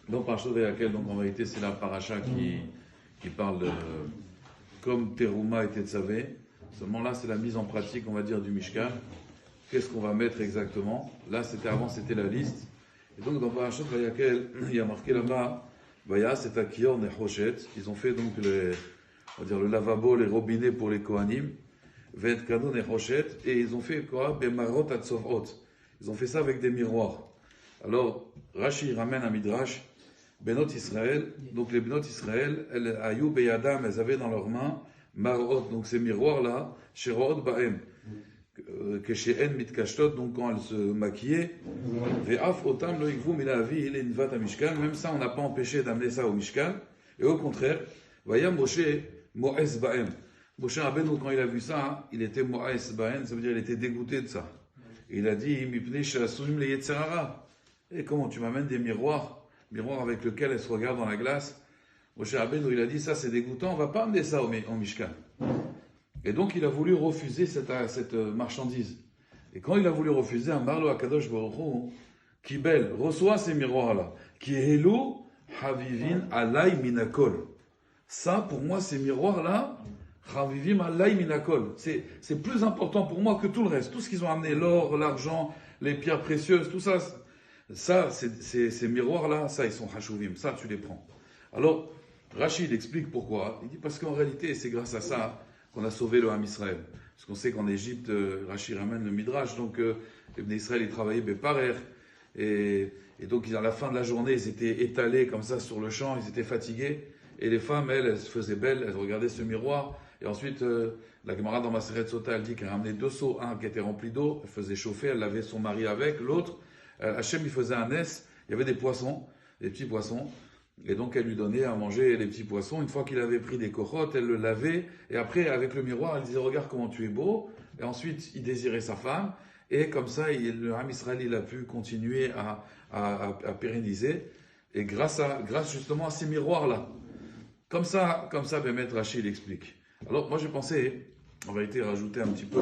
Donc, Parashat Vayakel, donc en réalité, c'est la paracha qui parle de, comme Teruma et Tetzavé. Seulement là, c'est la mise en pratique, on va dire, du Mishkan. Qu'est-ce qu'on va mettre exactement? Là, avant, c'était la liste. Et donc, dans Parashat Vayakel, il y a marqué là-bas, Vaya, c'est à Kior Nechoshet. Ils ont fait donc on va dire, le lavabo, les robinets pour les Kohanim. Vet Kano Nechoshet. Et ils ont fait quoi? Bemarot Atzovot. Ils ont fait ça avec des miroirs. Alors, Rashi ramène un midrash. Benot Israël, donc les Benot Israël, Ayou Beyadam, elles avaient dans leurs mains Marot, donc ces miroirs-là, Sherot Baem, que chez En Mitkashtot, donc quand elles se maquillaient, Ve'af Otam Lo Yigvu Milavi Il Envat Mishkan, même ça on n'a pas empêché d'amener ça au Mishkan, et au contraire, Vaya Moshe Moes Baem. Moshe Rabbeinu, quand il a vu ça, il était Moes Baem, ça veut dire il était dégoûté de ça. Et il a dit Mipnei Shasum Le Yetzerara. Et comment tu m'amènes des miroirs avec lequel elle se regarde dans la glace? Moshe Rabbeinu, il a dit, ça c'est dégoûtant, on ne va pas amener ça au Mishkan. Et donc il a voulu refuser cette marchandise. Et quand il a voulu refuser, Amarlo Akadosh Baruch Hu, Kibel, reçoit ces miroirs-là. Ki Helu Havivin Alay Minakol. Ça, pour moi, ces miroirs-là, Havivim Alay Minakol. C'est plus important pour moi que tout le reste. Tout ce qu'ils ont amené, l'or, l'argent, les pierres précieuses, tout ça. Ça, ces miroirs-là, ça, ils sont hashuvim. Ça, tu les prends. Alors, Rachid explique pourquoi. Il dit parce qu'en réalité, c'est grâce à ça qu'on a sauvé le Ham Israël. Parce qu'on sait qu'en Égypte, Rachid ramène le Midrash, donc les Bnei Israël, ils travaillaient Beparer. Et donc, à la fin de la journée, ils étaient étalés comme ça sur le champ, ils étaient fatigués. Et les femmes, elles se faisaient belles, elles regardaient ce miroir. Et ensuite, la Gemara dans Maseret Sota, elle dit qu'elle ramenait 2 seaux, un qui était rempli d'eau, elle faisait chauffer, elle lavait son mari avec, l'autre, Hachem, il faisait un nes, il y avait des poissons, des petits poissons, et donc elle lui donnait à manger les petits poissons. Une fois qu'il avait pris des cochottes, elle le lavait, et après, avec le miroir, elle disait, regarde comment tu es beau, et ensuite, il désirait sa femme, et comme ça, le Ham Israël, il a pu continuer à pérenniser, et grâce justement à ces miroirs-là. Comme ça, Bémet Rachid explique. Alors, moi, j'ai pensé, en vérité, rajouter un petit peu.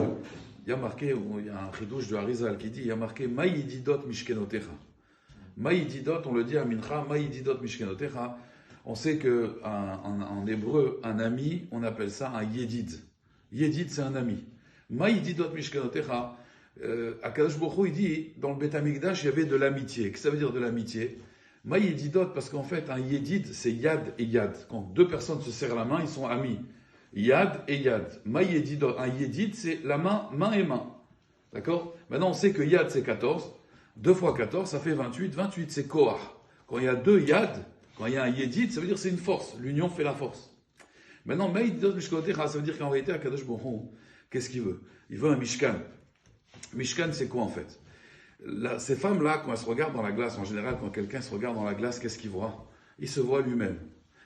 Il y a marqué, il y a un chidouche de Harizal qui dit, il y a marqué Maïdidot Mishkenotecha. Maïdidot, on le dit à Mincha, Maïdidot Mishkenotecha. On sait que en hébreu, un ami, on appelle ça un Yedid. Yedid, c'est un ami. Maïdidot Mishkenotecha, Akadosh Baruch Hu, il dit, dans le Beth Amikdash, il y avait de l'amitié. Qu'est-ce que ça veut dire de l'amitié? Maïdidot, parce qu'en fait, un Yedid, c'est Yad et Yad. Quand 2 personnes se serrent la main, ils sont amis. Yad et Yad. Maïdidot, un Yedid, c'est la main et main. D'accord? Maintenant, on sait que Yad, c'est 14. 2 fois 14, ça fait 28. 28, c'est Koach. Quand il y a 2 Yad, quand il y a un Yedid, ça veut dire que c'est une force. L'union fait la force. Maintenant, Maïdidot Mishkenotecha, ça veut dire qu'en réalité, Akadosh Baruch Hu, qu'est-ce qu'il veut? Il veut un Mishkan. Mishkan, c'est quoi en fait? Ces femmes-là, quand elles se regardent dans la glace, en général, quand quelqu'un se regarde dans la glace, qu'est-ce qu'il voit? Il se voit lui-même.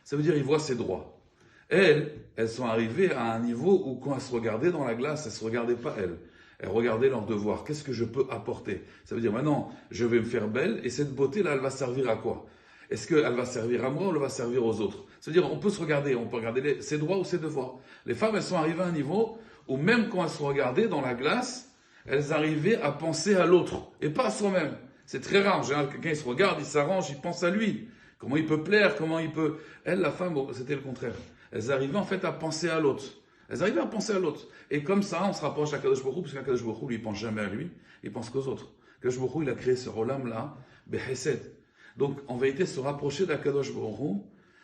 Ça veut dire qu'il voit ses droits. Elles sont arrivées à un niveau où quand elles se regardaient dans la glace, elles ne se regardaient pas elles. Elles regardaient leurs devoirs. Qu'est-ce que je peux apporter? Ça veut dire maintenant, je vais me faire belle et cette beauté-là, elle va servir à quoi? Est-ce qu'elle va servir à moi ou elle va servir aux autres? Ça veut dire on peut se regarder, on peut regarder ses droits ou ses devoirs. Les femmes, elles sont arrivées à un niveau où même quand elles se regardaient dans la glace, elles arrivaient à penser à l'autre et pas à soi-même. C'est très rare. En général, quelqu'un il se regarde, il s'arrange, il pense à lui. Comment il peut plaire, comment il peut... Elle, la femme, c'était le contraire. Elles arrivaient en fait à penser à l'autre. Elles arrivaient à penser à l'autre. Et comme ça, on se rapproche d'Akadosh Baruch Hu, parce qu'Akadosh Baruch Hu, lui, il pense jamais à lui, il pense qu'aux autres. Akadosh Baruch Hu, il a créé ce rolam-là, Behesed. Donc, en vérité, se rapprocher d'Akadosh Baruch Hu,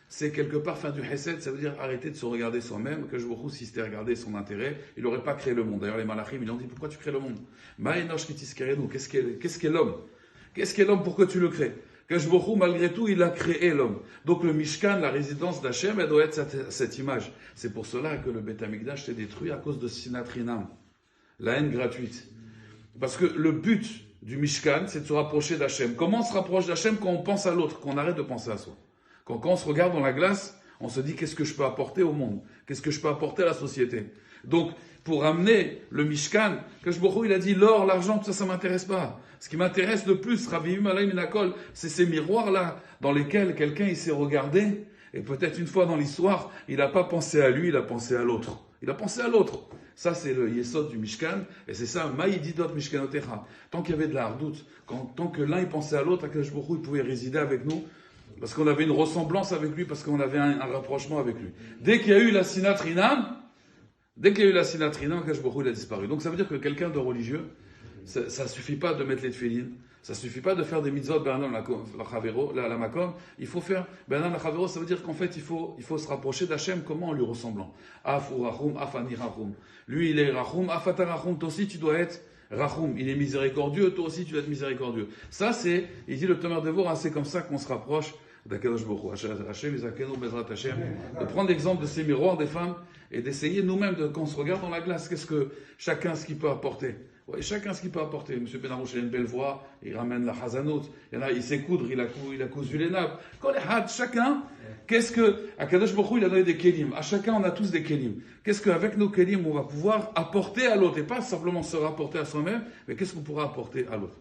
c'est quelque part faire du Hesed, ça veut dire arrêter de se regarder soi-même. Akadosh Baruch Hu, si c'était regarder son intérêt, il n'aurait pas créé le monde. D'ailleurs, les Malachim, ils ont dit, pourquoi tu crées le monde? Ma'enosh kitiskerenu, qu'est-ce qu'est l'homme? Qu'est-ce qu'est l'homme pour que tu le crées? Akadosh Baruch Hu, malgré tout, il a créé l'homme. Donc le Mishkan, la résidence d'Hachem, elle doit être cette image. C'est pour cela que le Beth Amikdash s'est détruit à cause de Sinatrinam, la haine gratuite. Parce que le but du Mishkan, c'est de se rapprocher d'Hachem. Comment on se rapproche d'Hachem? Quand on pense à l'autre, qu'on arrête de penser à soi. Quand on se regarde dans la glace, on se dit qu'est-ce que je peux apporter au monde? Qu'est-ce que je peux apporter à la société? Donc, pour amener le Mishkan, Akadosh Baruch Hu, il a dit l'or, l'argent, tout ça, ça m'intéresse pas. Ce qui m'intéresse le plus, Ravivim Alay Minakol, c'est ces miroirs-là, dans lesquels quelqu'un, il s'est regardé, et peut-être une fois dans l'histoire, il n'a pas pensé à lui, il a pensé à l'autre. Il a pensé à l'autre. Ça, c'est le Yesod du Mishkan, et c'est ça, Maïdidot Mishkanotecha. Tant qu'il y avait de la hardout, tant que l'un, il pensait à l'autre, Akadosh Baruch Hu, il pouvait résider avec nous, parce qu'on avait une ressemblance avec lui, parce qu'on avait un rapprochement avec lui. Dès qu'il y a eu la sinatrinam, Akash Baruch Hu, il a disparu. Donc ça veut dire que quelqu'un de religieux, ça suffit pas de mettre les tefillin, ça suffit pas de faire des mitzvot Bernam la makom. Il faut faire Bernam la chavero, ça veut dire qu'en fait il faut se rapprocher d'Hachem, comment, en lui ressemblant. Af ou rachum, af ani rachum. Lui il est rachum, af ata rachum, toi aussi tu dois être rachum. Il est miséricordieux, toi aussi tu dois être miséricordieux. Ça c'est, il dit le Tomer Devorah, c'est comme ça qu'on se rapproche d'Akadosh Baruch Hu. Hachem, Izakenu Bezrat Hachem. De prendre l'exemple de ces miroirs des femmes et d'essayer nous-mêmes, quand on se regarde dans la glace, qu'est-ce que chacun ce qu'il peut apporter. Ouais, chacun ce qu'il peut apporter. M. Benarouche, il a une belle voix, il ramène la chazanout, il y en a, il sait coudre, il a cousu les nappes. Chacun, qu'est-ce que, à Kadosh Baruch Hu, il a donné des kelim. À chacun, on a tous des kelim. Qu'est-ce qu'avec nos kelim, on va pouvoir apporter à l'autre, et pas simplement se rapporter à soi-même, mais qu'est-ce qu'on pourra apporter à l'autre.